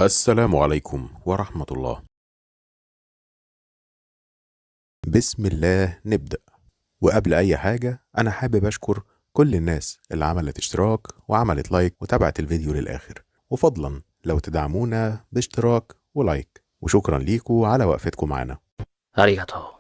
السلام عليكم ورحمة الله. بسم الله نبدأ. وقبل أي حاجة أنا حابب أشكر كل الناس اللي عملت اشتراك وعملت لايك وتابعت الفيديو للآخر، وفضلا لو تدعمونا باشتراك ولايك، وشكرا ليكوا على وقفتكم معنا. ありがとう。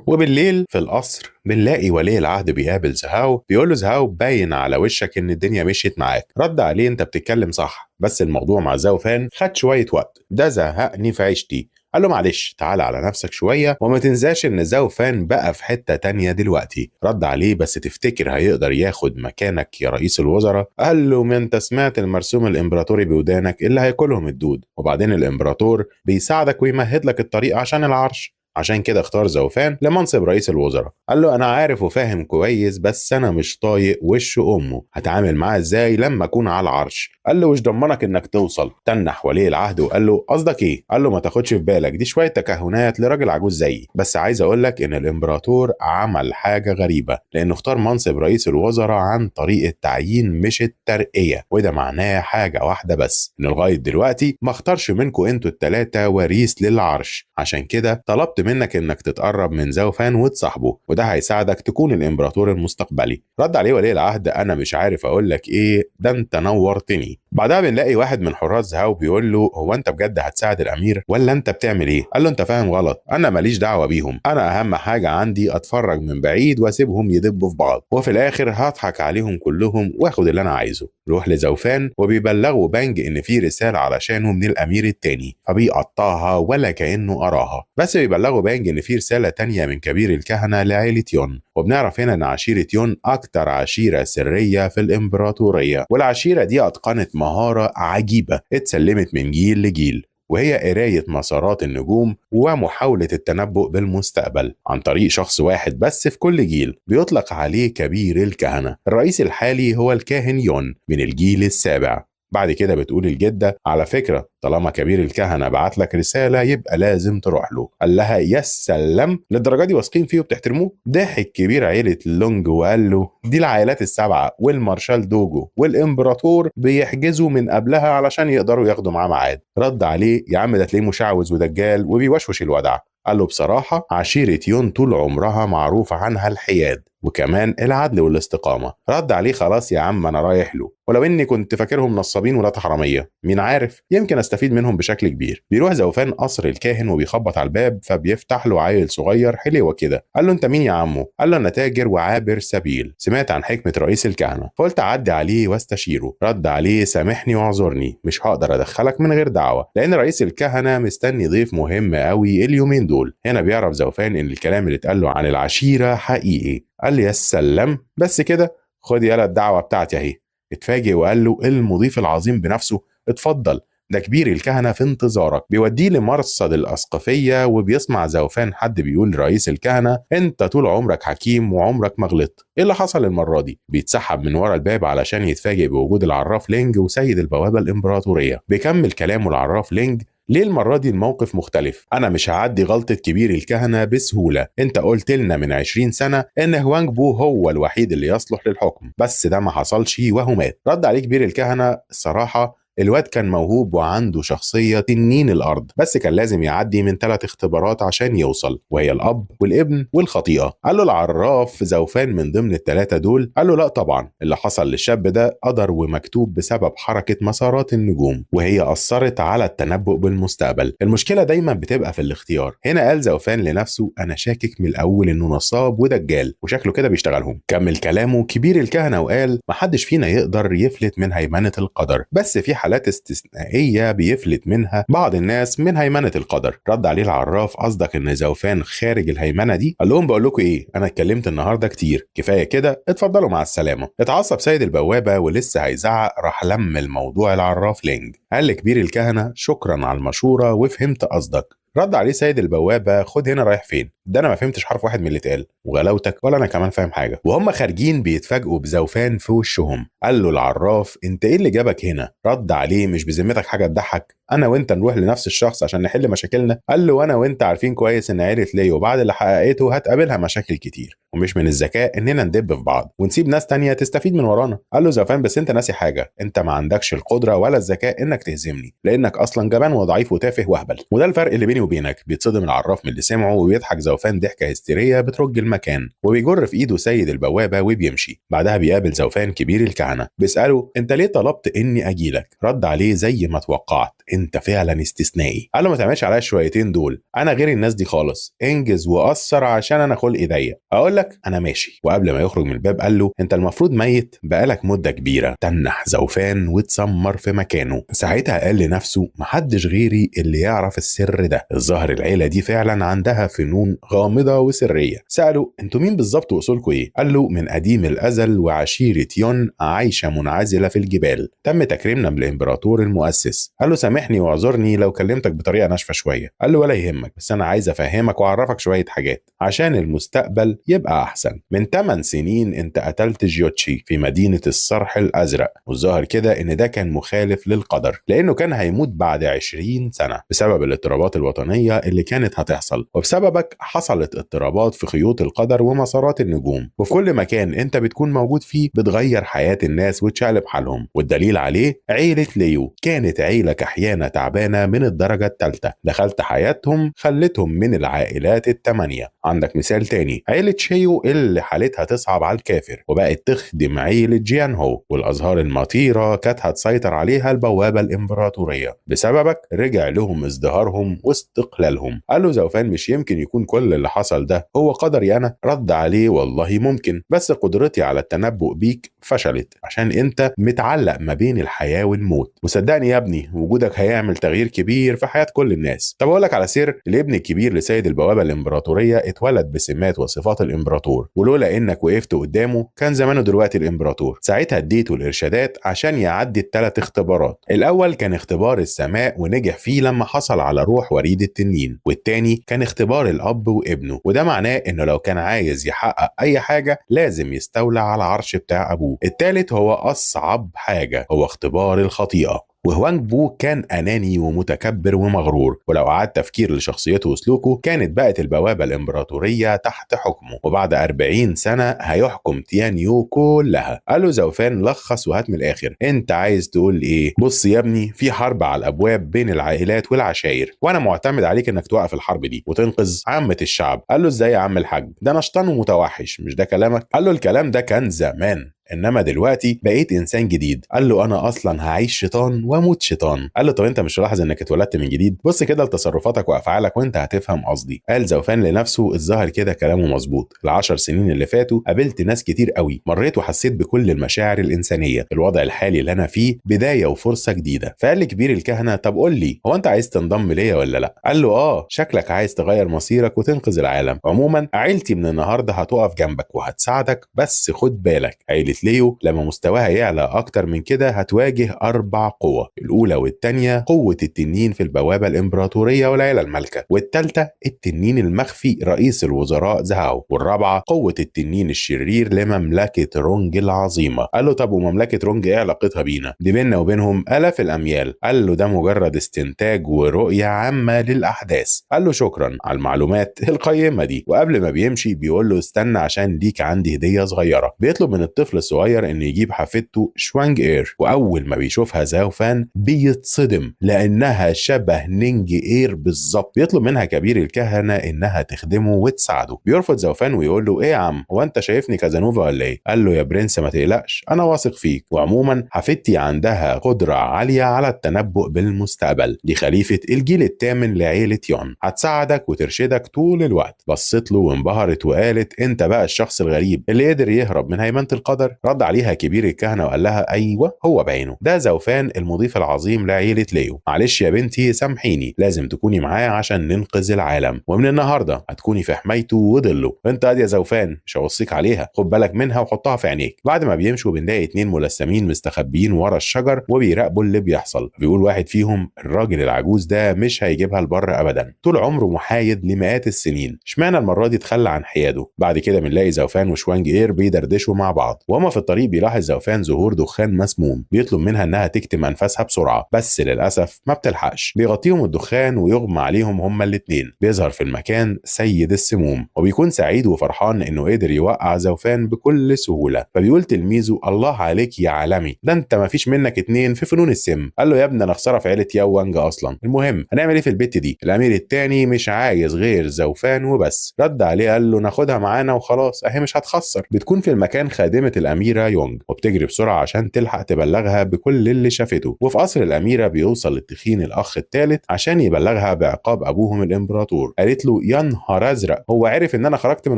وبالليل في القصر بنلاقي ولي العهد بيقابل زهاو، بيقول له زهاو باين على وشك ان الدنيا مشيت معاك. رد عليه انت بتتكلم صح، بس الموضوع مع زاو فان خد شويه وقت، ده زهقني في عيشتي. قال له معلش تعال على نفسك شويه وما تنساش ان زاو فان بقى في حته تانية دلوقتي. رد عليه بس تفتكر هيقدر ياخد مكانك يا رئيس الوزراء؟ قال له ما انت سمعت المرسوم الامبراطوري بودانك اللي هياكلهم الدود، وبعدين الامبراطور بيساعدك ويمهد لك الطريق عشان العرش، عشان كده اختار زوفان لمنصب رئيس الوزراء. قال له انا عارف وفاهم كويس، بس انا مش طايق وش امه، هتعامل معاه ازاي لما اكون على العرش؟ قال له وش ضمنك انك توصل؟ تنح ولي العهد وقال له قصدك ايه؟ قال له ما تاخدش في بالك، دي شويه تكهنات لراجل عجوز زيي، بس عايز اقول لك ان الامبراطور عمل حاجه غريبه، لانه اختار منصب رئيس الوزراء عن طريق التعيين مش الترقيه، وده معناه حاجه واحده بس، ان لغايه دلوقتي ما اختارش منكم انتوا الثلاثه وريث للعرش. عشان كده طلبت منك انك تتقرب من زوفان وتصاحبه، وده هيساعدك تكون الامبراطور المستقبلي. رد عليه ولي العهد انا مش عارف اقول لك ايه، ده انت نورتني. بعدها بنلاقي واحد من حراس زهاو بيقول له هو انت بجد هتساعد الامير ولا انت بتعمل ايه؟ قال له انت فاهم غلط، انا ماليش دعوه بيهم، انا اهم حاجه عندي اتفرج من بعيد واسيبهم يدبوا في بعض، وفي الاخر هضحك عليهم كلهم واخد اللي انا عايزه. روح لزوفان وبيبلغوا بانج ان في رساله علشانه من الامير التاني، فبيقطعها ولا كانه قراها، بس بيبلغوا بانج ان في رساله تانية من كبير الكهنه لعيله يون. وبنعرف هنا ان عشيره يون اكتر عشيره سريه في الامبراطوريه، والعشيره دي اتقنت مهاره عجيبه اتسلمت من جيل لجيل، وهي قراية مسارات النجوم ومحاولة التنبؤ بالمستقبل عن طريق شخص واحد بس في كل جيل بيطلق عليه كبير الكهنة. الرئيس الحالي هو الكاهن يون من الجيل السابع. بعد كده بتقول الجدة على فكرة طالما كبير الكهنة بعت لك رسالة يبقى لازم تروح له. قال لها يا سلام، للدرجة دي واثقين فيه وبتحترموه؟ ضحك كبير عيلة لونج وقال له دي العائلات السبعة والمارشال دوجو والامبراطور بيحجزوا من قبلها علشان يقدروا ياخدوا معاه ميعاد. رد عليه يا عم ده تلاقيه مشعوذ ودجال وبيوشوش الودع. قال له بصراحة عشيرة يون طول عمرها معروف عنها الحياد وكمان العدل والاستقامة. رد عليه خلاص يا عم أنا رايح له، ولو إني كنت فاكرهم نصابين ولا حرامية، مين عارف يمكن أستفيد منهم بشكل كبير. بيروح زوفان قصر الكاهن وبيخبط على الباب، فبيفتح له عيل صغير حلوة كده. قال له أنت مين يا عمو؟ قال له أنا تاجر وعابر سبيل، سمعت عن حكمة رئيس الكهنة فقلت أعدي عليه واستشيره. رد عليه سامحني واعذرني، مش هقدر أدخلك من غير دعوة، لأن رئيس الكهنة مستني ضيف مهم قوي اليومين دول. هنا بيعرف زوفان إن الكلام اللي اتقال له عن العشيرة حقيقي. قال لي يا سلام، بس كده خد يالا الدعوة بتاعتي اهي. اتفاجئ وقال له المضيف العظيم بنفسه، اتفضل ده كبير الكهنة في انتظارك. بيوديه لمرصد الأسقفية وبيسمع زوفان حد بيقول لرئيس الكهنة انت طول عمرك حكيم وعمرك ما غلطت، ايه اللي حصل المرة دي؟ بيتسحب من ورا الباب علشان يتفاجئ بوجود العراف لينج وسيد البوابة الإمبراطورية. بيكمل كلامه العراف لينج ليه المرة دي الموقف مختلف؟ أنا مش هعدي غلطة كبير الكهنة بسهولة، أنت قلت لنا من 20 سنة إن هوانج بو هو الوحيد اللي يصلح للحكم، بس ده ما حصلش وهو مات. رد عليه كبير الكهنة الصراحة الواد كان موهوب وعنده شخصية تنين الأرض، بس كان لازم يعدي من 3 اختبارات عشان يوصل، وهي الأب والابن والخطيئة. قال له العراف زوفان من ضمن ال3 دول؟ قال له لا طبعا، اللي حصل للشاب ده قدر ومكتوب بسبب حركة مسارات النجوم، وهي أثرت على التنبؤ بالمستقبل. المشكلة دايما بتبقى في الاختيار. هنا قال زوفان لنفسه أنا شاكك من الأول إنه نصاب ودجال وشكله كده بيشتغلهم. كمل كلامه كبير الكهنة وقال محدش فينا يقدر يفلت من هيمنة القدر، بس في حالات استثنائية بيفلت منها بعض الناس من هيمنة القدر. رد عليه العراف قصدك ان زوفان خارج الهيمنة دي؟ قال لهم بقول لكم ايه، انا اتكلمت النهارده كتير، كفايه كده، اتفضلوا مع السلامه. اتعصب سيد البوابه ولسه هيزعق راح لم الموضوع العراف لينج. قال لكبير الكهنه شكرا على المشوره وفهمت قصدك. رد عليه سيد البوابه خد هنا رايح فين؟ ده انا ما فهمتش حرف واحد من اللي اتقال، وغلاوتك ولا انا كمان فاهم حاجه. وهم خارجين بيتفاجئوا بزوفان في وشهم. قال له العراف انت ايه اللي جابك هنا؟ رد عليه مش بذمتك حاجه تضحك؟ انا وانت نروح لنفس الشخص عشان نحل مشاكلنا؟ قال له انا وانت عارفين كويس ان عيله ليو بعد اللي حققته هتقابلها مشاكل كتير، ومش من الذكاء اننا ندب في بعض ونسيب ناس تانية تستفيد من ورانا. قال له زوفان بس انت ناسي حاجه، انت ما عندكش القدره ولا الذكاء انك تهزمني، لانك اصلا جبان وضعيف وتافه وهبل. وده الفرق اللي بيني وبينك. بيتصدم العراف من اللي سمعه وبيضحك زوفان ضحكه هستيريه بترج المكان، وبيجر في ايده سيد البوابه وبيمشي. بعدها بيقابل زوفان كبير الكهنه بيساله انت ليه طلبت اني اجيلك؟ رد عليه زي ما توقعت، انت فعلا استثنائي. قال له ما تعملش عليا الشويتين دول، انا غير الناس دي خالص، انجز وقصر عشان انا خلقي ضيق. اقول لك انا ماشي. وقبل ما يخرج من الباب قال له انت المفروض ميت بقالك مده كبيره. تنح زوفان واتسمر في مكانه. ساعتها قال لنفسه محدش غيري اللي يعرف السر ده، الظاهر العيله دي فعلا عندها فنون غامضه وسريه. ساله انتوا مين بالظبط واصولكم ايه؟ قال له من قديم الازل وعشيره يون عايشه منعزله في الجبال، تم تكريمنا بالامبراطور المؤسس. قال له سامحني واعذرني لو كلمتك بطريقه ناشفه شويه. قال له ولا يهمك، بس انا عايز افهمك واعرفك شويه حاجات عشان المستقبل يبقى احسن. من 8 سنين انت قتلت جيوتشي في مدينه الصرح الازرق، والظاهر كده ان ده كان مخالف للقدر، لانه كان هيموت بعد 20 سنه بسبب الاضطرابات الوطنيه اللي كانت هتحصل، وبسببك حصلت اضطرابات في خيوط القدر ومسارات النجوم، وفي كل مكان انت بتكون موجود فيه بتغير حياه الناس وتشقلب حالهم. والدليل عليه عيله ليو، كانت عيله كحيانه تعبانه من الدرجه الثالثه، دخلت حياتهم خلتهم من العائلات الثمانيه. عندك مثال تاني عيله شيو اللي حالتها تصعب على الكافر وبقت تخدم عيله جيان هو، والازهار المطيره كانت هتسيطر عليها البوابه الامبراطوريه. بسببك رجع لهم ازدهارهم واستقلالهم. قال له زوفان مش يمكن يكون كل اللي حصل ده هو قدري انا؟ رد عليه والله ممكن، بس قدرتي على التنبؤ بيك فشلت عشان انت متعلق ما بين الحياه والموت. وصدقني يا ابني وجودك هيعمل تغيير كبير في حياه كل الناس. طب اقول لك على سر، الابن الكبير لسيد البوابه الامبراطوريه اتولد بسمات وصفات الامبراطور، ولولا انك وقفت قدامه كان زمانه دلوقتي الامبراطور. ساعتها اديته الارشادات عشان يعدي الثلاث اختبارات. الاول كان اختبار السماء ونجح فيه لما حصل على روح وريد التنين، والتاني كان اختبار الاب وابنه، وده معناه انه لو كان عايز يحقق اي حاجه لازم يستولى على العرش بتاع ابوه. التالت هو اصعب حاجه، هو اختبار الخطيئه. وهوانج بو كان أناني ومتكبر ومغرور، ولو أعاد تفكير لشخصيته وسلوكه كانت بقت البوابة الإمبراطورية تحت حكمه، وبعد 40 سنة هيحكم تيانيو كلها. قال له زوفان لخص وهات من الآخر، أنت عايز تقول إيه؟ بص يا ابني في حرب على الأبواب بين العائلات والعشاير، وأنا معتمد عليك إنك توقف الحرب دي وتنقذ عامة الشعب. قال له إزاي يا عم الحاج؟ ده نشطان ومتوحش، مش ده كلامك؟ قال له الكلام ده كان زمان، انما دلوقتي بقيت انسان جديد. قال له انا اصلا هعيش شيطان واموت شيطان. قال له طب انت مش ملاحظ انك اتولدت من جديد؟ بص كده لتصرفاتك وافعالك وانت هتفهم قصدي. قال زوفان لنفسه الظاهر كده كلامه مظبوط، ال10 سنين اللي فاتوا قابلت ناس كتير قوي، مريت وحسيت بكل المشاعر الانسانيه. الوضع الحالي اللي انا فيه بدايه وفرصه جديده. فقال لي كبير الكهنه طب قول لي هو انت عايز تنضم ليا ولا لا؟ قال له شكلك عايز تغير مصيرك وتنقذ العالم. عموما عيلتي من النهارده هتقف جنبك وهتساعدك، بس خد بالك عيله ليو لما مستواها يعلى اكتر من كده هتواجه 4 قوى. الاولى والثانيه قوه التنين في البوابه الامبراطوريه والعيله المالكه، والثالثه التنين المخفي رئيس الوزراء زهاو، والرابعه قوه التنين الشرير لمملكه رونج العظيمه. قال له طب ومملكه رونج ايه علاقتها بينا؟ دي بيننا وبينهم الاف الاميال. قال له ده مجرد استنتاج ورؤيه عامه للاحداث. قال له شكرا على المعلومات القيمه دي. وقبل ما بيمشي بيقول له استنى عشان ليك عندي هديه صغيره. بيطلب من الطفل الصغير انه يجيب حفيدته شوانج اير، واول ما بيشوفها زاوفان بيتصدم لانها شبه نينج اير بالظبط. بيطلب منها كبير الكهنه انها تخدمه وتساعده. بيرفض زاوفان ويقول له ايه يا عم هو انت شايفني كازانوفا ولا ايه؟ قال له يا برنس ما تقلقش انا واثق فيك، وعموما حفيدتي عندها قدره عاليه على التنبؤ بالمستقبل، دي خليفه الجيل الثامن لعيله يون، هتساعدك وترشدك طول الوقت. بصت له وانبهرت وقالت انت بقى الشخص الغريب اللي قدر يهرب من هيمنه القدر؟ رد عليها كبير الكهنه وقال لها ايوه هو بعينه، ده زوفان المضيف العظيم لعيله ليو. معلش يا بنتي سامحيني، لازم تكوني معاه عشان ننقذ العالم، ومن النهارده هتكوني في حمايته وظله. انت قاعد يا زوفان مش هوصيك عليها، خد بالك منها وحطها في عينيك. بعد ما بيمشوا بنلاقي 2 ملثمين مستخبيين ورا الشجر وبيراقبوا اللي بيحصل. بيقول واحد فيهم الراجل العجوز ده مش هيجيبها لبر ابدا، طول عمره محايد لمئات السنين، اشمعنى المره دي تخلى عن حياده؟ بعد كده بنلاقي زوفان وشوانج اير بيدردشوا مع بعض، وهم هما في الطريق بيلاحظ زوفان ظهور دخان مسموم، بيطلب منها انها تكتم انفاسها بسرعه، بس للاسف ما بتلحقش. بيغطيهم الدخان ويغمى عليهم هما الاتنين. بيظهر في المكان سيد السموم، وبيكون سعيد وفرحان انه قدر يوقع زوفان بكل سهوله. فبيقول تلميذه: الله عليك يا عالمي، ده انت ما فيش منك اتنين في فنون السم. قال له: يا ابني انا خساره في عيله ياو وانج اصلا. المهم هنعمل ايه في البت دي؟ الامير التاني مش عايز غير زوفان وبس. رد عليه قال له: ناخدها معانا وخلاص، اهي مش هتخسر. بتكون في المكان خادمه الاميره يونج، وبتجري بسرعه عشان تلحق تبلغها بكل اللي شافته. وفي قصر الاميره بيوصل التخين الاخ الثالث عشان يبلغها بعقاب ابوهم الامبراطور. قالت له: يا نهار ازرق، هو عرف ان انا خرجت من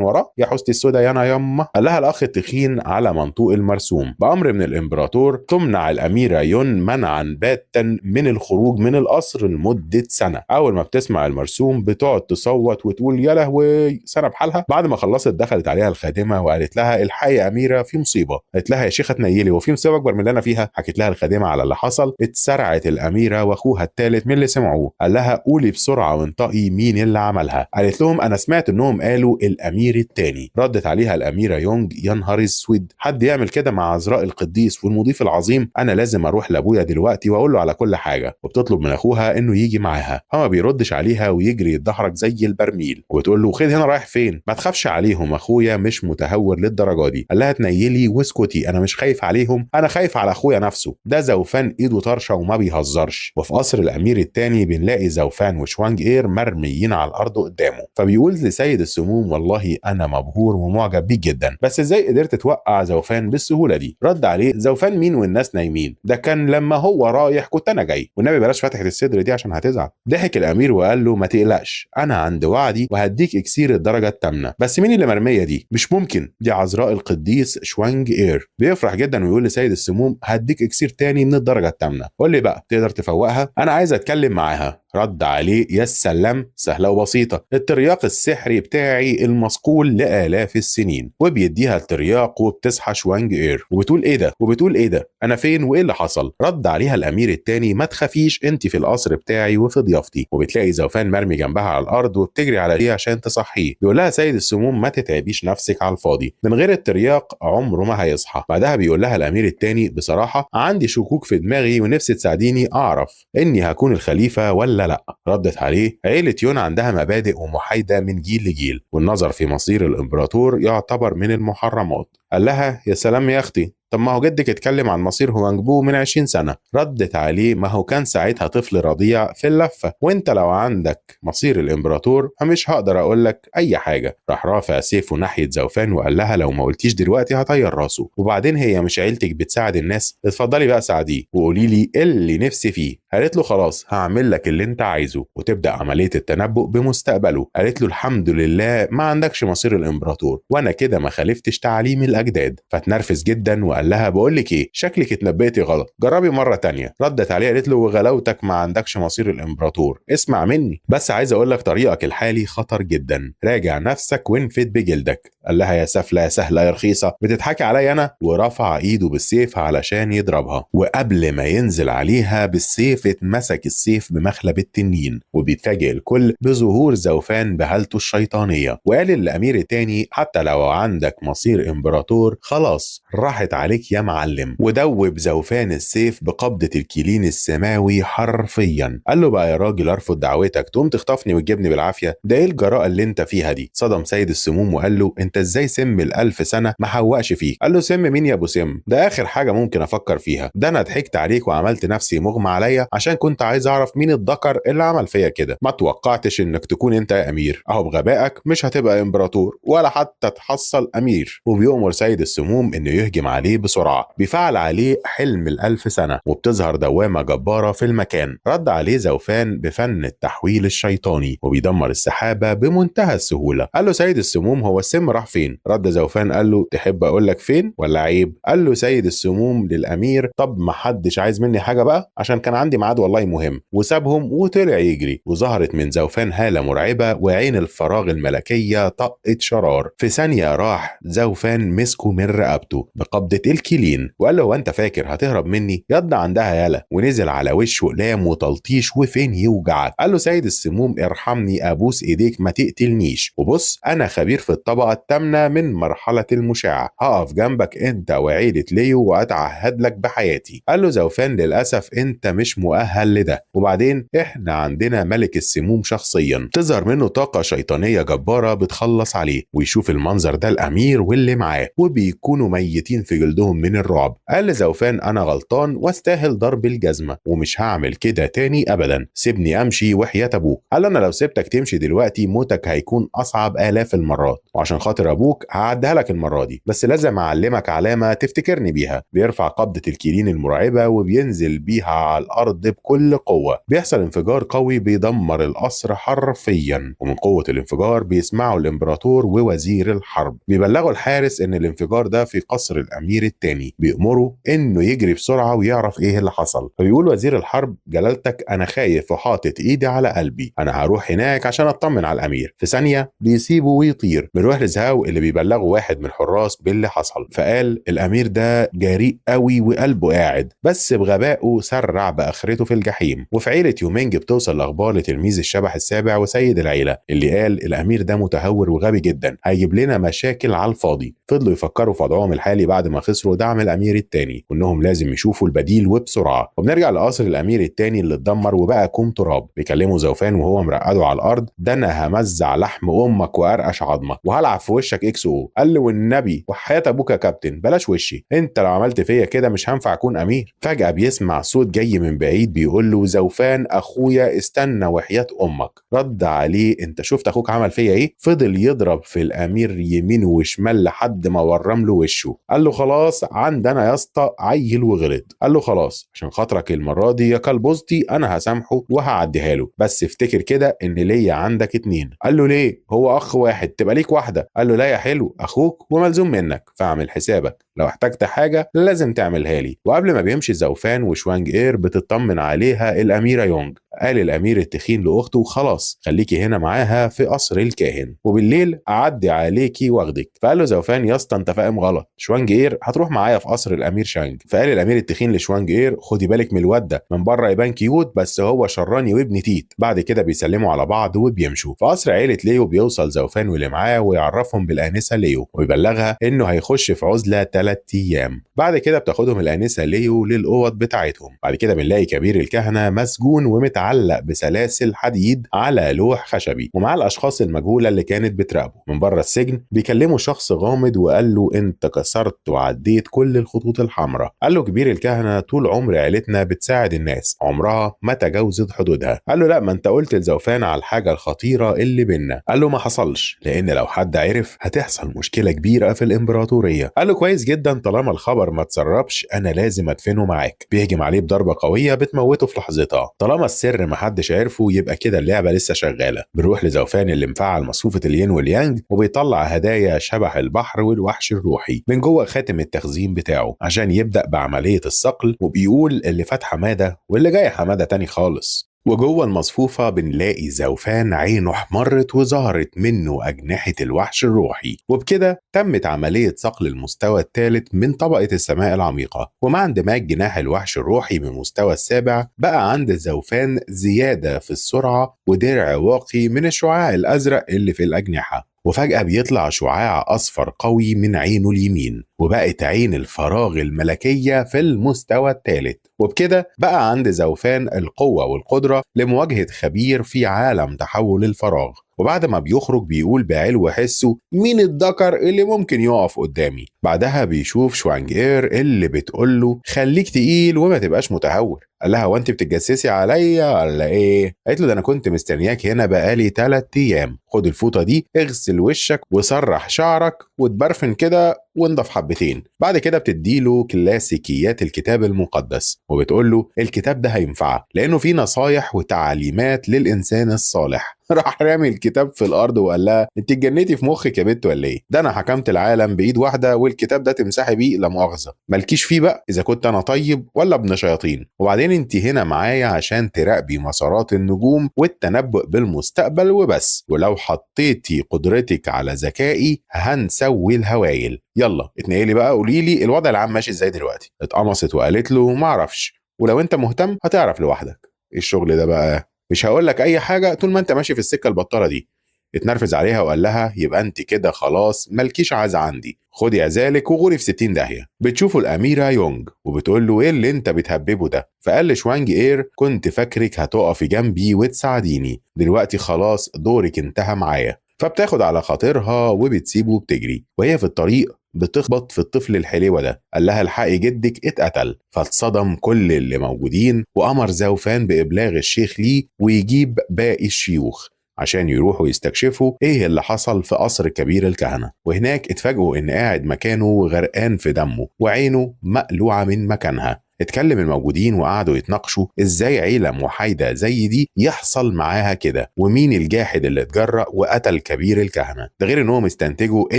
وراه؟ يا حستي السودا يا انا يما. قال لها الاخ التخين: على منطوق المرسوم، بامر من الامبراطور تمنع الاميره يون منعا باتا من الخروج من القصر لمده سنه. اول ما بتسمع المرسوم بتقعد تصوت وتقول: يا لهوي، سنه بحالها. بعد ما خلصت دخلت عليها الخادمه وقالت لها: الحقي يا اميره، في مصيبه. قالت لها: يا شيخه تنيلي، وفي مصيبه اكبر من اللي انا فيها؟ حكت لها الخادمه على اللي حصل. اتسرعت الاميره واخوها الثالث من اللي سمعوه. قال لها: قولي بسرعه وانطقي مين اللي عملها. قالت لهم: انا سمعت انهم قالوا الامير الثاني. ردت عليها الاميره يونج: يا نهار اسود، حد يعمل كده مع عذراء القديس والمضيف العظيم؟ انا لازم اروح لابويا دلوقتي واقول له على كل حاجه. وبتطلب من اخوها انه يجي معاها. هو ما بيردش عليها ويجري يتدحرج زي البرميل، وبتقول له: خد هنا، رايح فين؟ ما تخافش عليهم، اخويا مش متهور للدرجه دي. قال لها: تنيلي واسكتي، انا مش خايف عليهم، انا خايف على اخويا نفسه، ده زوفان ايده طرشه وما بيهزرش. وفي قصر الامير الثاني بنلاقي زوفان وشوانج اير مرميين على الارض قدامه. فبيقول لسيد السموم: والله انا مبهور ومعجب بيك جدا، بس ازاي قدرت توقع زوفان بالسهوله دي؟ رد عليه: زوفان مين والناس نايمين؟ ده كان لما هو رايح كنت انا جاي، والنبي بلاش فتحه الصدر دي عشان هتزعل. ضحك الامير وقال له: ما تقلقش، انا عند وعدي وهديك اكسير الدرجه الثامنه. بس مين اللي مرميه دي؟ مش ممكن، دي عذراء القديس شوانج اير. بيفرح جدا ويقول لسيد السموم: هديك اكسير تاني من الدرجه الثامنه. قول لي بقى، تقدر تفوقها؟ انا عايز اتكلم معاها. رد عليه: يا سلام، سهله وبسيطه، الترياق السحري بتاعي المصقول لالاف السنين. وبيديها الترياق وبتصحى شوانج اير وبتقول: ايه ده؟ وبتقول: ايه ده؟ انا فين وايه اللي حصل؟ رد عليها الامير التاني: ما تخافيش، انت في القصر بتاعي وفي ضيافتي. وبتلاقي زوفان مرمي جنبها على الارض وبتجري عليه عشان تصحيه. بيقول لها سيد السموم: ما تتعبيش نفسك على الفاضي، من غير الترياق عمره ما هيصحى. بعدها بيقول لها الامير التاني: بصراحه عندي شكوك في دماغي ونفسي تساعديني اعرف اني هكون الخليفه ولا لا. ردت عليه: عيله يون عندها مبادئ ومحايده من جيل لجيل، والنظر في مصير الامبراطور يعتبر من المحرمات. قال لها: يا سلام يا اختي، طب ما هو جدك اتكلم عن مصير هوانجبو من 20 سنة. ردت عليه: ما هو كان ساعتها طفل رضيع في اللفة، وانت لو عندك مصير الامبراطور فمش هقدر اقول لك اي حاجة. راح رافع سيفه ناحية زوفان وقال لها: لو ما قلتيش دلوقتي هطير راسه، وبعدين هي مش عيلتك بتساعد الناس؟ اتفضلي بقى ساعديه وقولي لي ايه اللي نفسي فيه. قالت له: خلاص هعمل لك اللي انت عايزه. وتبدأ عملية التنبؤ بمستقبله. قالت له: الحمد لله ما عندكش مصير الامبراطور، وانا كده ما خالفتش تعاليم الاجداد. فتنرفز جدا وقال لها: بقول لك ايه، شكلك اتنبأتي غلط، جربي مره تانية. ردت عليه قالت له: وغلاوتك ما عندكش مصير الامبراطور، اسمع مني بس عايز اقول لك طريقك الحالي خطر جدا، راجع نفسك وانفد بجلدك. قال لها: يا سفله يا سهله يا رخيصه، بتضحكي عليا انا؟ ورفع ايده بالسيف علشان يضربها، وقبل ما ينزل عليها بالسيف اتمسك السيف بمخلب التنين. وبيتفاجئ الكل بظهور زوفان بهالته الشيطانيه، وقال للامير التاني: حتى لو عندك مصير امبراطور خلاص راحت عليك يا معلم. ودوب زوفان السيف بقبضة الكلين السماوي حرفيا. قال له: بقى يا راجل ارفض دعوتك تقوم تخطفني وتجيبني بالعافية؟ ده ايه الجراءة اللي انت فيها دي؟ صدم سيد السموم وقال له: انت ازاي سم الالف سنة ما حوقش فيك؟ قال له: سم مين يا ابو سم؟ ده اخر حاجة ممكن افكر فيها، ده انا ضحكت عليك وعملت نفسي مغمى عليا عشان كنت عايز اعرف مين الذكر اللي عمل فيا كده. ما توقعتش انك تكون انت يا امير، اهو بغبائك مش هتبقى امبراطور ولا حتى تحصل امير. وبيؤمر سيد السموم انه يهجم عليه بسرعة. بيفعل عليه حلم الألف سنة، وبتظهر دوامة جبارة في المكان. رد عليه زوفان بفن التحويل الشيطاني، وبيدمر السحابة بمنتهى السهولة. قال له سيد السموم: هو السم راح فين؟ رد زوفان قال له: تحب أقول لك فين ولا عيب؟ قال له سيد السموم للأمير: طب ما حدش عايز مني حاجة بقى، عشان كان عندي ميعاد والله مهم. وسابهم وطلع يجري. وظهرت من زوفان هالة مرعبة، وعين الفراغ الملكية طقت شرار. في ثانية راح زوفان مسكه من رقبته بقبضة الكلين وقال له هو انت فاكر هتهرب مني؟ يض عندها يالا، ونزل على وشه اقلام وتلطيش وفين يوجعك. قال له سيد السموم ارحمني ابوس ايديك ما تقتلنيش، وبص انا خبير في الطبقه الثامنه من مرحله المشاع، هقف جنبك انت وعيله ليو واتعهد لك بحياتي. قال له زوفان للاسف انت مش مؤهل لده، وبعدين احنا عندنا ملك السموم شخصيا تظهر منه طاقه شيطانيه جباره بتخلص عليه. ويشوف المنظر ده الامير واللي معاه وبيكونوا ميتين في جلدهم من الرعب. قال لزوفان انا غلطان واستاهل ضرب الجزمه ومش هعمل كده تاني ابدا، سيبني امشي وحياة ابوك. قال له انا لو سبتك تمشي دلوقتي موتك هيكون اصعب الاف المرات، وعشان خاطر ابوك هعديها لك المره دي، بس لازم اعلمك علامه تفتكرني بيها. بيرفع قبضه الكلين المرعبه وبينزل بيها على الارض بكل قوه. بيحصل انفجار قوي بيدمر القصر حرفيا، ومن قوه الانفجار بيسمعوا الامبراطور ووزير الحرب بيبلغوا الحارس ان الانفجار ده في قصر الامير الثاني، بيأمروا انه يجري بسرعه ويعرف ايه اللي حصل. فبيقول وزير الحرب جلالتك انا خايف وحاطط ايدي على قلبي، انا هروح هناك عشان اطمن على الامير. في ثانيه بيسيبه ويطير. بنروح لزهاو اللي بيبلغه واحد من الحراس باللي حصل، فقال الامير ده جريء قوي وقلبه قاعد، بس بغبائه سرع باخرته في الجحيم. وفي عيله يومينج بتوصل الاخبار لتلميذ الشبح السابع وسيد العيله اللي قال الامير ده متهور وغبي جدا هيجيب لنا مشاكل على الفاضي. فضلوا يفكروا في وضعهم الحالي بعد ما خسروا دعم الامير الثاني، وانهم لازم يشوفوا البديل وبسرعه. وبنرجع لقصر الامير الثاني اللي اتدمر وبقى كوم تراب. بيكلموا زوفان وهو مرقده على الارض، ده انا همزع لحم امك وارقش عظمك وهلعب في وشك اكس او. قال له والنبي وحياه ابوك يا كابتن بلاش وشي، انت لو عملت فيا كده مش هنفع اكون امير. فجاه بيسمع صوت جاي من بعيد بيقول له زوفان اخويا استنى وحياه امك. رد عليه انت شفت اخوك عمل فيا ايه؟ فضل يضرب في الامير يمين وشمال لحد ما ورم له وشه. قال له خلاص عندنا يا اسطى عيل وغلط. قال له خلاص عشان خاطرك المره دي يا كلبوزتي انا هسامحه وهعديها له، بس افتكر كده ان ليا عندك 2. قال له ليه؟ هو اخ واحد تبقى ليك واحده. قال له لا يا حلو اخوك وملزوم منك، فاعمل حسابك لو احتجت حاجه لازم تعملها لي. وقبل ما بيمشي زوفان وشوانج اير بتطمن عليها الاميره يونج. قال الامير التخين لاخته خلاص خليكي هنا معاها في قصر الكاهن وبالليل اعدي عليكي واخدك. فقال له زوفان يا اسطى انت فاهم غلط، شوانج اير هتروح معايا في قصر الامير شانج. فقال الامير التخين لشوانج اير خدي بالك من الواد ده، من بره يبان كيوت بس هو شراني وابن تيت. بعد كده بيسلموا على بعض وبيمشوا. في قصر عيله ليو بيوصل زوفان واللي معاه ويعرفهم بالانسه ليو ويبلغها انه هيخش في عزله 3 ايام. بعد كده بتاخدهم الانسه ليو للاوض بتاعتهم. بعد كده بنلاقي كبير الكهنه مسجون ومتعلق بسلاسل حديد على لوح خشبي ومع الاشخاص المجهوله اللي كانت بتراقبه. من بره السجن بيكلموا شخص غامض وقال له انت كسرت وعديت كل الخطوط الحمراء. قال له كبير الكهنه طول عمر عيلتنا بتساعد الناس عمرها ما تجاوزت حدودها. قال له لا ما انت قلت لزوفان على الحاجه الخطيره اللي بينا. قال له ما حصلش لان لو حد عرف هتحصل مشكله كبيره في الامبراطوريه. قال له كويس جدا طالما الخبر ما تسربش انا لازم ادفنه معاك. بيهجم عليه بضربه قويه بتموته في لحظتها. طالما السر ما حدش عرفه يبقى كده اللعبه لسه شغاله. بنروح لزوفان اللي مفعل مصفوفه الين واليانج وبيطلع هدايا شبح البحر والوحش الروحي من جوه خاتم التخزين بتاعه عشان يبدا بعمليه الصقل، وبيقول اللي فات حماده واللي جاي حماده تاني خالص. وجوه المصفوفة بنلاقي زوفان عينه احمرت وظهرت منه أجنحة الوحش الروحي، وبكده تمت عملية صقل المستوى الثالث من طبقة السماء العميقة. ومع اندماج جناح الوحش الروحي من المستوى السابع بقى عند زوفان زيادة في السرعة ودرع واقي من الشعاع الأزرق اللي في الأجنحة. وفجأة بيطلع شعاع أصفر قوي من عينه اليمين وبقت عين الفراغ الملكية في المستوى الثالث. وبكده بقى عند زوفان القوة والقدرة لمواجهة خبير في عالم تحول الفراغ. وبعد ما بيخرج بيقول بعلو حسه مين الذكر اللي ممكن يقف قدامي. بعدها بيشوف شوانج اير اللي بتقول له خليك تقيل وما تبقاش متهور. قال لها وانت بتتجسسي عليا ولا ايه؟ قالت له ده انا كنت مستنياك هنا بقالي 3 ايام. خد الفوطه دي اغسل وشك وسرح شعرك وتبرفن كده وانضف حبتين. بعد كده بتديله كلاسيكيات الكتاب المقدس وبتقول له الكتاب ده هينفعك لانه فيه نصايح وتعليمات للانسان الصالح. راح رامي الكتاب في الارض وقال لها انت اتجنيتي في مخك يا بنت ولا ايه؟ ده انا حكمت العالم بايد واحده والكتاب ده تمسحي بيه لا مؤاخذه، مالكيش فيه بقى اذا كنت انا طيب ولا ابن شياطين. وبعدين انت هنا معايا عشان تراقبي مسارات النجوم والتنبؤ بالمستقبل وبس، ولو حطيتي قدرتك على ذكائي هنسوي الهوايل. يلا اتنقلي بقى قولي لي الوضع العام ماشي ازاي دلوقتي. اتقمصت وقالت له ما اعرفش، ولو انت مهتم هتعرف لوحدك. إيه الشغل ده بقى؟ مش هقول لك اي حاجه طول ما انت ماشي في السكه البطاله دي. اتنرفز عليها وقال لها يبقى انت كده خلاص مالكيش عزة عندي، خدي عزالك وغوري في 60 داهيه. بتشوفوا الاميره يونج وبتقول له ايه اللي انت بتهببه ده؟ فقال لشوانج اير كنت فاكرك هتقفي جنبي وتساعديني، دلوقتي خلاص دورك انتهى معايا. فبتاخد على خاطرها وبتسيبه وبتجري، وهي في الطريق بتخبط في الطفل الحليوة ده. قال لها الحقي جدك اتقتل. فاتصدم كل اللي موجودين وأمر زوفان بإبلاغ الشيخ ليه ويجيب باقي الشيوخ عشان يروحوا يستكشفوا ايه اللي حصل في قصر كبير الكهنة. وهناك اتفاجئوا ان قاعد مكانه غرقان في دمه وعينه مقلوعة من مكانها. اتكلم الموجودين وقعدوا يتناقشوا ازاي عيلة محايدة زي دي يحصل معاها كده، ومين الجاحد اللي اتجرأ وقتل كبير الكهنة. ده غير انهم استنتجوا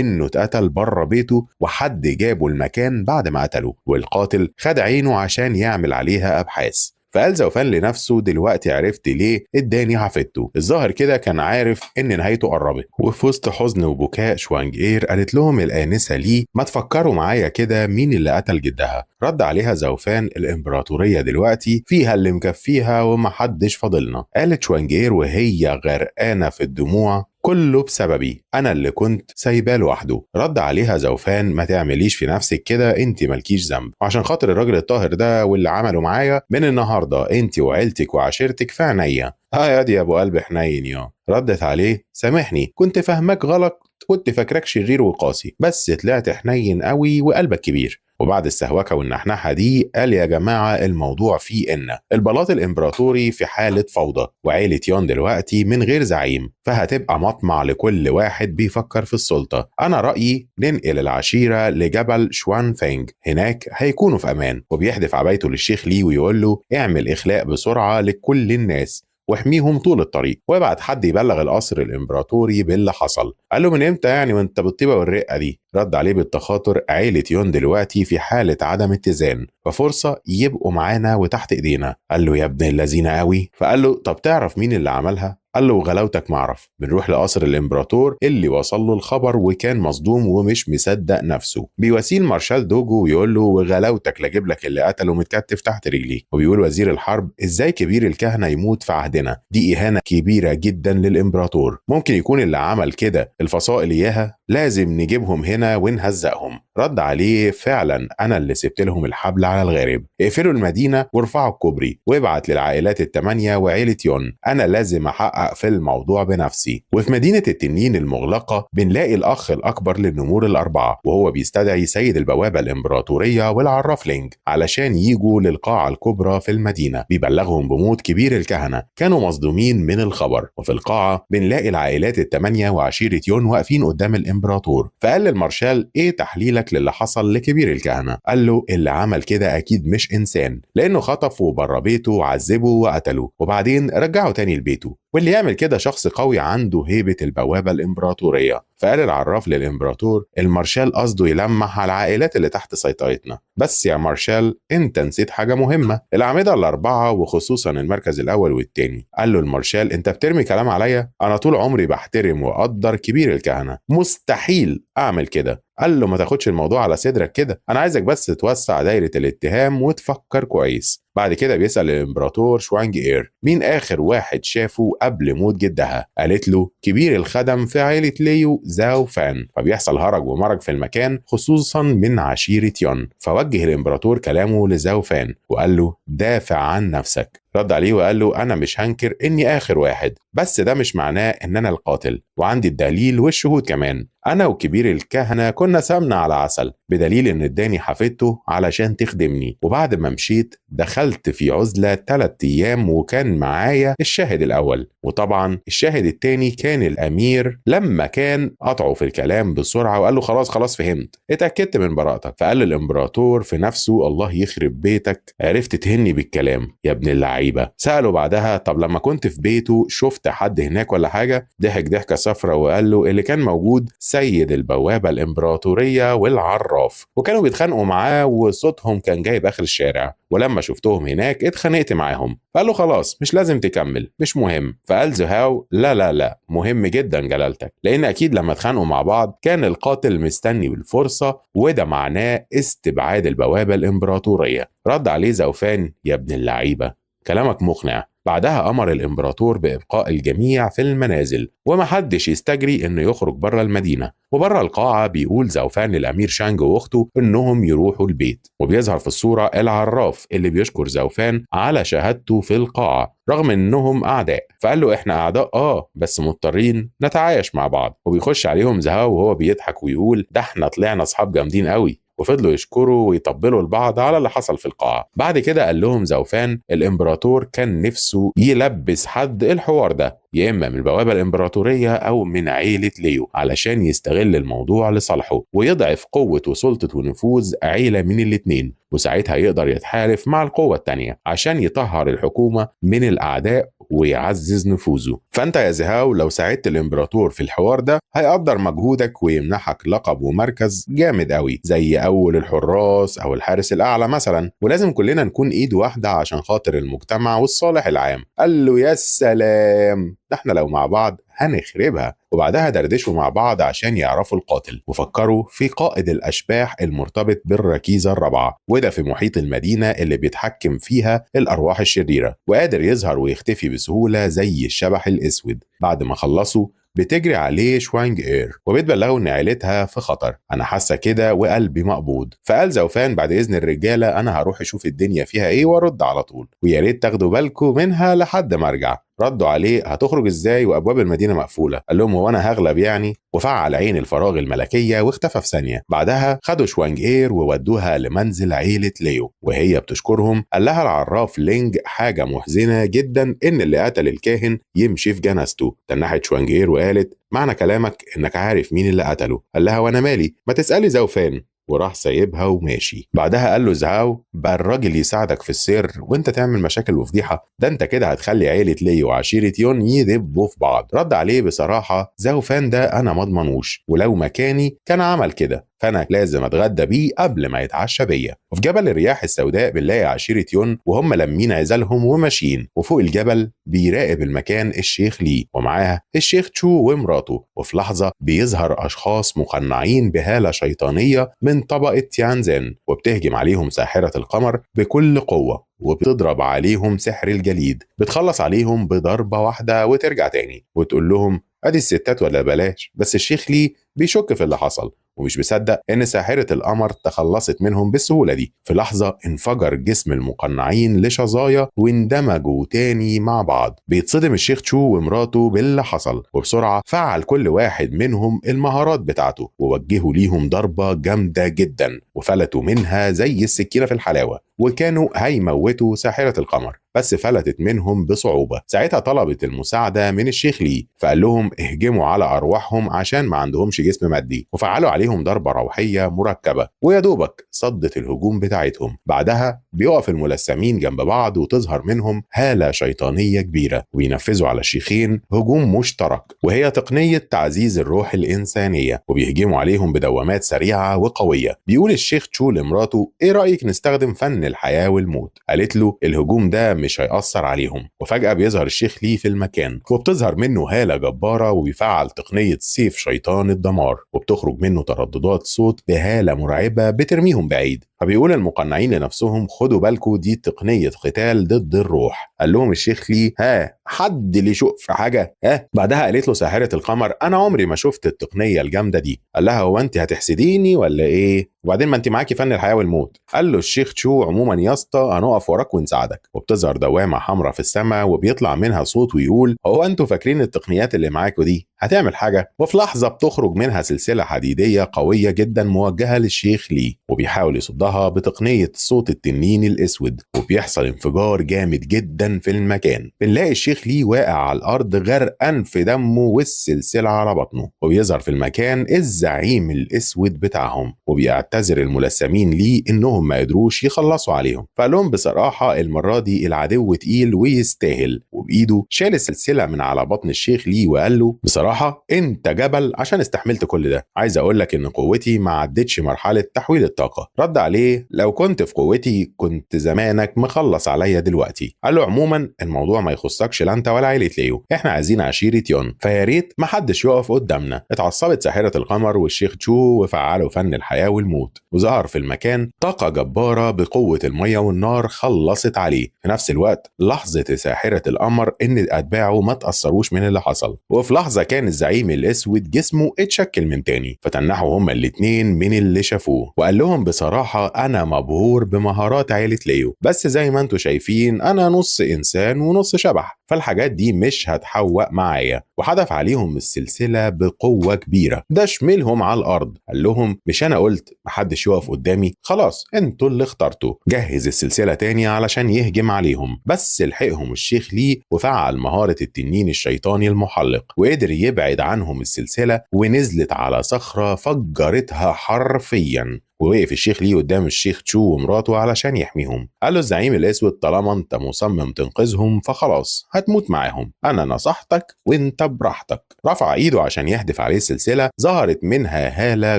انه اتقتل بره بيته وحد جابه المكان بعد ما قتله، والقاتل خد عينه عشان يعمل عليها ابحاث. فقال زوفان لنفسه دلوقتي عرفت ليه اداني عفته، الظاهر كده كان عارف ان نهايته قربت. وفي وسط حزن وبكاء شوانج اير قالت لهم الآنسة ليه ما تفكروا معايا كده مين اللي قتل جدها. رد عليها زوفان الامبراطورية دلوقتي فيها اللي مكفيها ومحدش فاضلنا. قالت شوانج اير وهي غرقانة في الدموع كله بسببي، انا اللي كنت سايباه لوحده. رد عليها زوفان ما تعمليش في نفسك كده، انت مالكيش ذنب، وعشان خاطر الراجل الطاهر ده واللي عمله معايا من النهارده انت وعيلتك وعشيرتك في عينيا. يا دي يا ابو قلب حنين يا. ردت عليه سامحني كنت فاهمك غلط، كنت فاكرك شرير وقاسي، بس طلعت حنين قوي وقلبك كبير. وبعد السهوكه والنحنحه دي قال يا جماعه الموضوع فيه ان البلاط الامبراطوري في حاله فوضى، وعيله يون دلوقتي من غير زعيم، فهتبقى مطمع لكل واحد بيفكر في السلطه. انا رايي ننقل العشيره لجبل شوان فينج، هناك هيكونوا في امان. وبيحدف عبايته للشيخ لي ويقول له اعمل اخلاء بسرعه لكل الناس واحميهم طول الطريق، وابعت حد يبلغ القصر الامبراطوري باللي حصل. قال له من امتى يعني وانت بالطيبه والرقه دي؟ رد عليه بالتخاطر عيله يون دلوقتي في حاله عدم اتزان، ففرصه يبقوا معانا وتحت ايدينا. قال له يا ابن اللذين قوي. فقال له طب تعرف مين اللي عملها؟ قال له وغلاوتك معرف. بنروح لقصر الامبراطور اللي وصل له الخبر وكان مصدوم ومش مصدق نفسه. بيواسيه مارشال دوجو ويقول له وغلاوتك لاجيب لك اللي قتله متكتف تحت رجليه. وبيقول وزير الحرب ازاي كبير الكهنه يموت في عهدنا؟ دي اهانه كبيره جدا للامبراطور، ممكن يكون اللي عمل كده الفصائل اياها، لازم نجيبهم هنا ونهزقهم. رد عليه فعلا انا اللي سبت لهم الحبل على الغارب، اقفلوا المدينه وارفعوا الكوبري وابعت للعائلات الثمانيه وعيله يون، انا لازم احقق في الموضوع بنفسي. وفي مدينه التنين المغلقه بنلاقي الاخ الاكبر للنمور الاربعه وهو بيستدعي سيد البوابه الامبراطوريه والعراف لينج علشان يجوا للقاعه الكبرى في المدينه. بيبلغهم بموت كبير الكهنه، كانوا مصدومين من الخبر. وفي القاعه بنلاقي العائلات الثمانيه وعشيره يون واقفين قدام الامبراطور. فقال للمارشال ايه تحليلك للي حصل لكبير الكهنه؟ قال له اللي عمل كده اكيد مش انسان، لانه خطفه بره بيته وعذبه وقتله وبعدين رجعه تاني لبيته، واللي يعمل كده شخص قوي عنده هيبه البوابه الامبراطوريه. فقال العراف للامبراطور المارشال قصده يلمح على العائلات اللي تحت سيطرتنا، بس يا مارشال انت نسيت حاجه مهمه، الاعمده الاربعه وخصوصا المركز الاول والتاني. قال له المارشال انت بترمي كلام عليا؟ انا طول عمري بحترم واقدر كبير الكهنه، مستحيل اعمل كده. قال له ما تاخدش الموضوع على صدرك كده، انا عايزك بس توسع دايره الاتهام وتفكر كويس. بعد كده بيسأل الامبراطور شوانج اير مين اخر واحد شافه قبل موت جدها؟ قالت له كبير الخدم في عائله ليو زاو فان. فبيحصل هرج ومرج في المكان خصوصا من عشيره يون. فوجه الامبراطور كلامه لزاو فان وقال له دافع عن نفسك. رد عليه وقال له انا مش هنكر اني اخر واحد، بس ده مش معناه ان انا القاتل، وعندي الدليل والشهود كمان. أنا وكبير الكهنة كنا سمنة على عسل، بدليل إن اداني حفيدته علشان تخدمني، وبعد ما مشيت دخلت في عزلة 3 أيام وكان معايا الشاهد الأول، وطبعا الشاهد التاني كان الأمير لما كان قطعه في الكلام بسرعة وقال له خلاص خلاص فهمت، اتأكدت من براءتك. فقال الإمبراطور في نفسه الله يخرب بيتك، عرفت تهني بالكلام يا ابن اللعيبة. سأله بعدها طب لما كنت في بيته شفت حد هناك ولا حاجة؟ ضحك ضحكة صفرة وقال له اللي كان موجود سيد البوابة الإمبراطورية والعراف، وكانوا بيتخانقوا معاه وصوتهم كان جايب آخر الشارع، ولما شفتهم هناك اتخانقت معاهم. فقال له خلاص مش لازم تكمل، مش مهم. فقال زهاو لا لا لا مهم جدا جلالتك، لأن أكيد لما اتخانقوا مع بعض كان القاتل مستني بالفرصة، وده معناه استبعاد البوابة الإمبراطورية. رد عليه زوفان يا ابن اللعيبة كلامك مقنع. بعدها أمر الإمبراطور بإبقاء الجميع في المنازل ومحدش يستجري إنه يخرج بره المدينة. وبره القاعة بيقول زوفان للأمير شانج وأخته إنهم يروحوا البيت، وبيظهر في الصورة العراف اللي بيشكر زوفان على شهادته في القاعة رغم إنهم أعداء. فقال له إحنا أعداء بس مضطرين نتعايش مع بعض. وبيخش عليهم زهاو وهو بيضحك ويقول ده إحنا طلعنا أصحاب جامدين قوي، وفضلوا يشكروا ويطبلوا لبعض على اللي حصل في القاعة. بعد كده قال لهم زوفان الإمبراطور كان نفسه يلبس حد الحوار ده، يا إما من البوابة الإمبراطورية أو من عيلة ليو، علشان يستغل الموضوع لصالحه ويضعف قوة وسلطة ونفوذ عيلة من الاتنين، وساعتها يقدر يتحالف مع القوة التانية عشان يطهر الحكومة من الأعداء ويعزز نفوذه. فأنت يا زهاو لو ساعدت الإمبراطور في الحوار ده هيقدر مجهودك ويمنحك لقب ومركز جامد قوي زي أول الحراس أو الحارس الأعلى مثلا، ولازم كلنا نكون إيد واحدة عشان خاطر المجتمع والصالح العام. قال له يا سلام ده احنا لو مع بعض هنخربها. وبعدها دردشوا مع بعض عشان يعرفوا القاتل، وفكروا في قائد الأشباح المرتبط بالركيزة الرابعة، وده في محيط المدينة اللي بيتحكم فيها الأرواح الشريرة وقادر يظهر ويختفي بسهولة زي الشبح الأسود. بعد ما خلصوا بتجري عليه شوانج اير وبتبلغه ان عيلتها في خطر. انا حاسه كده وقلبي مقبوض. فقال زوفان بعد اذن الرجاله انا هروح اشوف الدنيا فيها ايه وارد على طول، ويا ريت تاخدوا بالكم منها لحد ما ارجع. ردوا عليه هتخرج ازاي وابواب المدينه مقفوله؟ قال لهم هو انا هغلب يعني؟ وفعل عين الفراغ الملكيه واختفى في ثانيه. بعدها خدوا شوانج اير وودوها لمنزل عيله ليو وهي بتشكرهم. قال لها العراف لينج حاجه محزنه جدا ان اللي قتل الكاهن يمشي في جنازته. تنحت شوانج اير وقالت معنى كلامك انك عارف مين اللي قتله. قال لها وانا مالي، ما تسالي زوفان، وراح سايبها وماشي. بعدها قال له زهاو بقى الراجل يساعدك في السر وانت تعمل مشاكل وفضيحه؟ ده انت كده هتخلي عيله لي وعشيره يون يدبوا في بعض. رد عليه بصراحه زوفان ده انا ما اضمنوش، ولو مكاني كان عمل كده، فانا لازم اتغدى بيه قبل ما يتعشى بيا. وفي جبل الرياح السوداء بنلاقي عشيره يون وهم لمين عزالهم وماشيين، وفوق الجبل بيراقب المكان الشيخ لي ومعاه الشيخ تشو ومراته. وفي لحظه بيظهر اشخاص مقنعين بهاله شيطانيه من طبقه تيانزن وبتهجم عليهم ساحره القمر بكل قوه وبتضرب عليهم سحر الجليد. بتخلص عليهم بضربه واحده وترجع تاني وتقول لهم ادي الستات ولا بلاش. بس الشيخ لي بيشك في اللي حصل ومش مصدق ان ساحرة القمر تخلصت منهم بالسهولة دي. في لحظة انفجر جسم المقنعين لشظايا واندمجوا تاني مع بعض. بيتصدم الشيخ تشو ومراته باللي حصل، وبسرعة فعل كل واحد منهم المهارات بتاعته ووجهوا ليهم ضربة جامدة جدا وفلتوا منها زي السكينة في الحلاوة، وكانوا هيموتوا ساحرة القمر بس فلتت منهم بصعوبة. ساعتها طلبت المساعدة من الشيخ لي فقال لهم اهجموا على أرواحهم عشان ما عندهمش جسم مادي، وفعلوا عليهم ضربة روحية مركبة ويا دوبك صدت الهجوم بتاعتهم. بعدها بيقف الملثمين جنب بعض وتظهر منهم هالة شيطانية كبيرة وينفذوا على الشيخين هجوم مشترك وهي تقنية تعزيز الروح الإنسانية، وبيهجموا عليهم بدوامات سريعة وقوية. بيقول الشيخ تشو لمراته ايه رأيك نستخدم فن الحياة والموت؟ قالت له الهجوم ده مش هيأثر عليهم. وفجأة بيظهر الشيخ لي في المكان وبتظهر منه هالة جبارة وبيفعل تقنية سيف شيطان الدمار وبتخرج منه ترددات صوت بهالة مرعبة بترميهم بعيد. فبيقول المقنعين لنفسهم خدوا خدوا بالكم دي تقنية قتال ضد الروح. قال لهم الشيخ لي ها حد اللي يشوف في حاجة؟ بعدها قالت له ساحرة القمر أنا عمري ما شفت التقنية الجامدة دي. قال لها هو أنت هتحسديني ولا إيه؟ وبعدين ما أنت معاكي فن الحياة والموت. قال له الشيخ تشو عموما يا اسطى هنقف وراك ونساعدك. وبتظهر دوامة حمراء في السماء وبيطلع منها صوت ويقول هو أنتوا فاكرين التقنيات اللي معاكوا دي هتعمل حاجة؟ وفي لحظة بتخرج منها سلسلة حديدية قوية جدا موجهة للشيخ لي، وبيحاول يصدها بتقنية صوت التنين الأسود، وبيحصل انفجار جامد جدا في المكان. بنلاقي الشيخ لي واقع على الأرض غرقان في دمه والسلسلة على بطنه، وبيظهر في المكان الزعيم الأسود بتاعهم وبيعتذر الملثمين ليه إنهم ما قدروش يخلصوا عليهم. فقال لهم بصراحة المرة دي العدو تقيل ويستاهل، وبإيده شال السلسلة من على بطن الشيخ لي وقال له بصراحة انت جبل عشان استحملت كل ده. عايز اقول لك ان قوتي ما عدتش مرحله تحويل الطاقه. رد عليه لو كنت في قوتي كنت زمانك مخلص عليا دلوقتي. قال له عموما الموضوع ما يخصكش لا انت ولا عيله ليو، احنا عايزين عشيره يون فيا ريت ما حدش يقف قدامنا. اتعصبت ساحره القمر والشيخ تشو وفعلوا فن الحياه والموت، وظهر في المكان طاقه جباره بقوه الميه والنار خلصت عليه. في نفس الوقت لاحظت ساحره القمر ان اتباعه ما تاثروش من اللي حصل، وفي لحظه كان الزعيم الاسود جسمه اتشكل من تاني، فتنحوا هما الاتنين من اللي شافوه وقال لهم بصراحة انا مبهور بمهارات عيلة ليو، بس زي ما انتوا شايفين انا نص انسان ونص شبح، فالحاجات دي مش هتحوق معايا. وحدف عليهم السلسلة بقوة كبيرة ده شملهم على الارض. قال لهم مش انا قلت محدش يقف قدامي؟ خلاص انتوا اللي اخترتوا. جهز السلسلة تاني علشان يهجم عليهم، بس لحقهم الشيخ لي وفعل مهارة التنين الشيطاني المحلق وقدر يبعد عنهم السلسلة ونزلت على صخرة فجرتها حرفيا. ووقف الشيخ ليه قدام الشيخ تشو ومراته علشان يحميهم. قال له الزعيم الاسود طالما انت مصمم تنقذهم فخلاص هتموت معاهم، انا نصحتك وانت براحتك. رفع ايده عشان يحدف عليه السلسلة، ظهرت منها هالة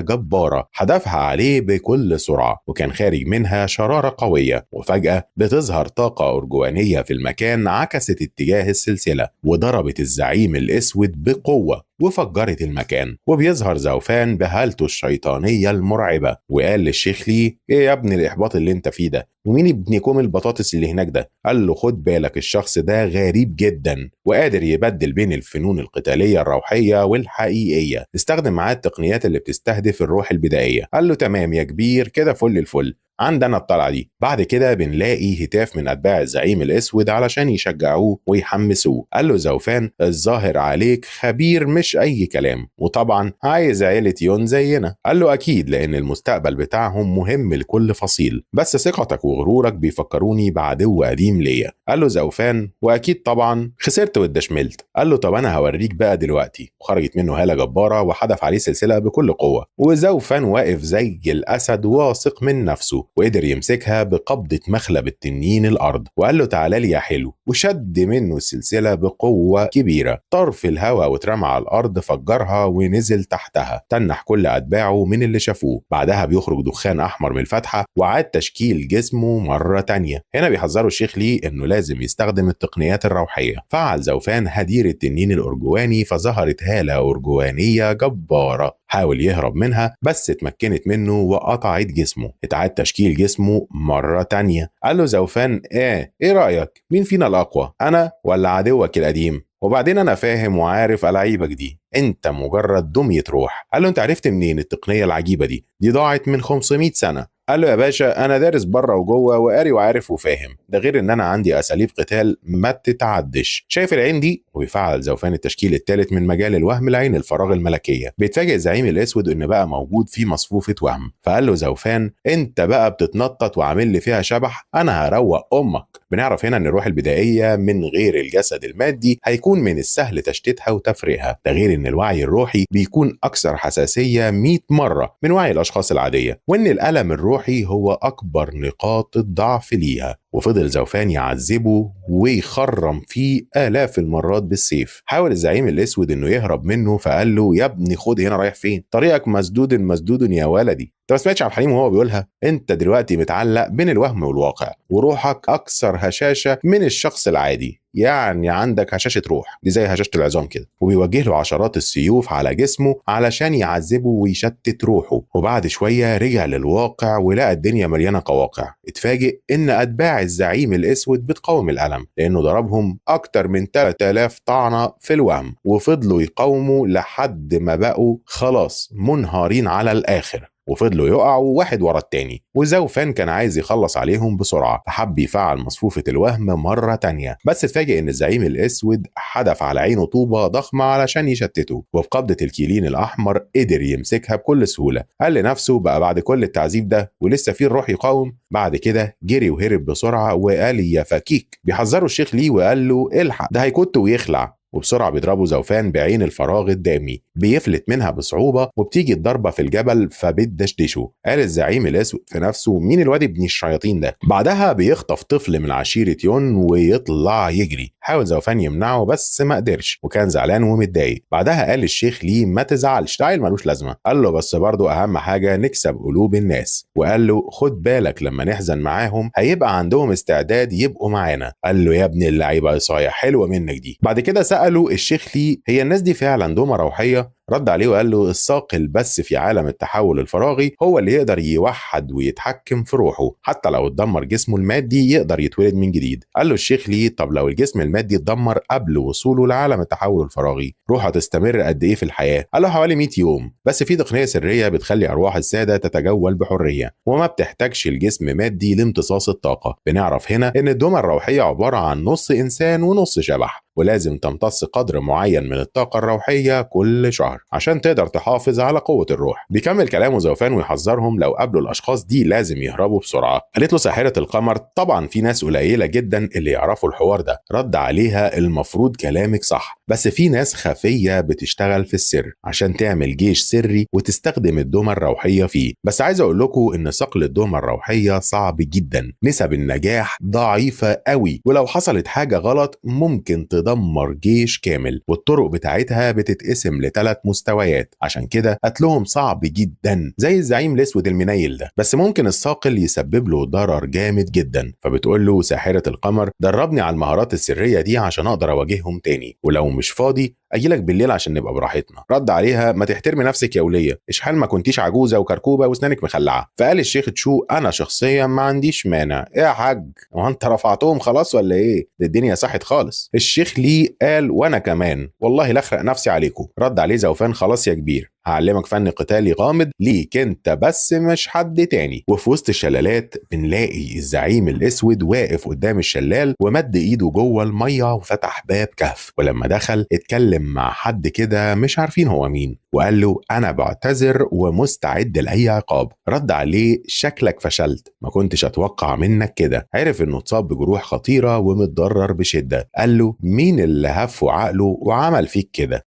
جبارة حدفها عليه بكل سرعة وكان خارج منها شرارة قوية، وفجأة بتظهر طاقة أرجوانية في المكان عكست اتجاه السلسلة وضربت الزعيم الاسود بقوة وفجرت المكان. وبيظهر زوفان بهالته الشيطانية المرعبة وقال للشيخ لي ايه يا ابني الاحباط اللي انت فيه ده؟ ومين ابن كوم البطاطس اللي هناك ده؟ قال له خد بالك الشخص ده غريب جدا وقادر يبدل بين الفنون القتالية الروحية والحقيقية، استخدم معاه التقنيات اللي بتستهدف الروح البدائية. قال له تمام يا كبير كده فل الفل، عندنا الطلعة دي. بعد كده بنلاقي هتاف من أتباع الزعيم الأسود علشان يشجعوه ويحمسوه. قال له زوفان الظاهر عليك خبير مش أي كلام، وطبعا عايز عيلة يون زينا. قال له أكيد لأن المستقبل بتاعهم مهم لكل فصيل، بس ثقتك وغرورك بيفكروني بعدو قديم ليا. قال له زوفان وأكيد طبعا خسرت واتدشملت. قال له طب أنا هوريك بقى دلوقتي. وخرجت منه هالة جبارة وحدف عليه سلسلة بكل قوة، وزوفان واقف زي الأسد واثق من نفسه وقدر يمسكها بقبضة مخلب التنين الأرض وقال له تعالى لي يا حلو، وشد منه السلسلة بقوة كبيرة. طار في الهواء واترمى على الأرض فجرها ونزل تحتها، تنح كل أتباعه من اللي شافوه. بعدها بيخرج دخان أحمر من الفتحة وعاد تشكيل جسمه مرة تانية. هنا بيحذروا الشيخ ليه إنه لازم يستخدم التقنيات الروحية. فعل زوفان هدير التنين الأرجواني فظهرت هالة أرجوانية جبارة، حاول يهرب منها بس اتمكنت منه وقطعت جسمه. اتعاد تشكيل جسمه مرة تانية. قال له زوفان ايه رأيك مين فينا الأقوى، أنا ولا عدوك القديم؟ وبعدين أنا فاهم وعارف ألاعيبك دي، انت مجرد دمية روح. قال له انت عرفت منين التقنية العجيبة دي ضاعت من 500 سنة. قال له يا باشا انا دارس بره وجوه وقاري وعارف وفاهم، ده غير ان انا عندي اساليب قتال ما تتعدش. شايف العين دي؟ ويفعل زوفان التشكيل الثالث من مجال الوهم لعين الفراغ الملكيه. بيتفاجئ الزعيم الاسود ان بقى موجود في مصفوفه وهم، فقال له زوفان انت بقى بتتنطط وعامل لي فيها شبح، انا هروق امك. بنعرف هنا ان الروح البدائيه من غير الجسد المادي هيكون من السهل تشتيتها وتفريقها، ده غير ان الوعي الروحي بيكون اكثر حساسيه 100 مره من وعي الاشخاص العاديه، وان الالم الروحي هو أكبر نقاط الضعف ليها. وفضل زوفان يعذبه ويخرم فيه آلاف المرات بالسيف. حاول الزعيم الأسود إنه يهرب منه فقال له يا ابني خد هنا رايح فين؟ طريقك مسدود مسدود يا ولدي. انت ما سمعتش عبد الحليم وهو بيقولها؟ انت دلوقتي متعلق بين الوهم والواقع وروحك أكثر هشاشة من الشخص العادي. يعني عندك هشاشة روح، دي زي هشاشة العظام كده، وبيوجه له عشرات السيوف على جسمه علشان يعذبه ويشتت روحه. وبعد شوية رجع للواقع ولقى الدنيا مليانة قواقع. اتفاجئ إن أتباع الزعيم الأسود بتقاوم الألم، لأنه ضربهم أكتر من 3000 طعنة في الوهم، وفضلوا يقاوموا لحد ما بقوا خلاص منهارين على الآخر، وفضلوا يقعوا واحد ورا التاني. وزوفان كان عايز يخلص عليهم بسرعة، فحب يفعل مصفوفة الوهم مرة تانية، بس اتفاجئ ان الزعيم الاسود حدف على عينه طوبة ضخمة علشان يشتته، وبقبضة الكيلين الاحمر قدر يمسكها بكل سهولة. قال لنفسه بقى بعد كل التعذيب ده ولسه فيه الروح يقاوم؟ بعد كده جري وهرب بسرعة وقال يا فكيك. بيحذروا الشيخ ليه وقال له الحق ده هيكت ويخلع، وبسرعة بيضربوا زوفان بعين الفراغ الدامي، بيفلت منها بصعوبة وبتيجي الضربة في الجبل فبتدشدشه. قال الزعيم الأسود في نفسه مين الواد ابن الشياطين ده؟ بعدها بيخطف طفل من عشيرة يون ويطلع يجري. حاول زوفان يمنعه بس ما قدرش، وكان زعلان ومتضايق. بعدها قال الشيخ ليه ما تزعلش، ده عيل ملوش لازمة. قال له بس برضه أهم حاجة نكسب قلوب الناس، وقال له خد بالك لما نحزن معاهم هيبقى عندهم استعداد يبقوا معانا. قال له يا ابن اللعيبة يا صايع، حلوة منك دي. بعد كده سألوا الشيخ ليه هي الناس دي فعلا دومة روحية؟ رد عليه وقال له الساقل بس في عالم التحول الفراغي هو اللي يقدر يوحد ويتحكم في روحه، حتى لو اتدمر جسمه المادي يقدر يتولد من جديد. قال له الشيخ ليه طب لو الجسم المادي اتدمر قبل وصوله لعالم التحول الفراغي روحه تستمر قد ايه في الحياة؟ قال له حوالي 100 يوم، بس في تقنية سرية بتخلي أرواح السادة تتجول بحرية وما بتحتاجش الجسم مادي لامتصاص الطاقة. بنعرف هنا إن الدمى الروحية عبارة عن نص إنسان ونص شبح، ولازم تمتص قدر معين من الطاقة الروحية كل شهر عشان تقدر تحافظ على قوة الروح. بيكمل كلامه زوفان ويحذرهم لو قابلوا الأشخاص دي لازم يهربوا بسرعة. قالت له ساحرة القمر طبعا في ناس قليلة جدا اللي يعرفوا الحوار ده. رد عليها المفروض كلامك صح، بس في ناس خفية بتشتغل في السر عشان تعمل جيش سري وتستخدم الدمى الروحية فيه. بس عايز أقول لكم إن صقل الدمى الروحية صعب جدا، نسب النجاح ضعيفة قوي، ولو حصلت حاجة غلط ممكن تدمر جيش كامل، والطرق بتاعتها بتتقسم ل3 مستويات، عشان كده قتلهم صعب جدا زي الزعيم الاسود المنيل ده. بس ممكن الصاقل يسبب له ضرر جامد جدا. فبتقول له ساحرة القمر دربني على المهارات السرية دي عشان اقدر اواجههم تاني، ولو مش فاضي اجيلك بالليل عشان نبقى براحتنا. رد عليها ما تحترمي نفسك يا وليه، اشحال ما كنتيش عجوزه وكركوبه واسنانك مخلعه. فقال الشيخ تشو انا شخصيا ما عنديش مانع. ايه يا حاج هو انت رفعتهم خلاص ولا ايه؟ دي الدنيا صحت خالص. الشيخ ليه قال وانا كمان والله لا اخرق نفسي عليكم. رد عليه زوفان خلاص يا كبير هعلمك فن قتالي غامض ليك انت بس مش حد تاني. وفي وسط الشلالات بنلاقي الزعيم الاسود واقف قدام الشلال ومد ايده جوه الميه وفتح باب كهف، ولما دخل اتكلم مع حد كده مش عارفين هو مين، وقال له انا بعتذر ومستعد لاي عقاب. رد عليه شكلك فشلت، ما كنتش اتوقع منك كده. عرف انه اتصاب بجروح خطيره ومتضرر بشده. قال له مين اللي هفه عقله وعمل فيك كده؟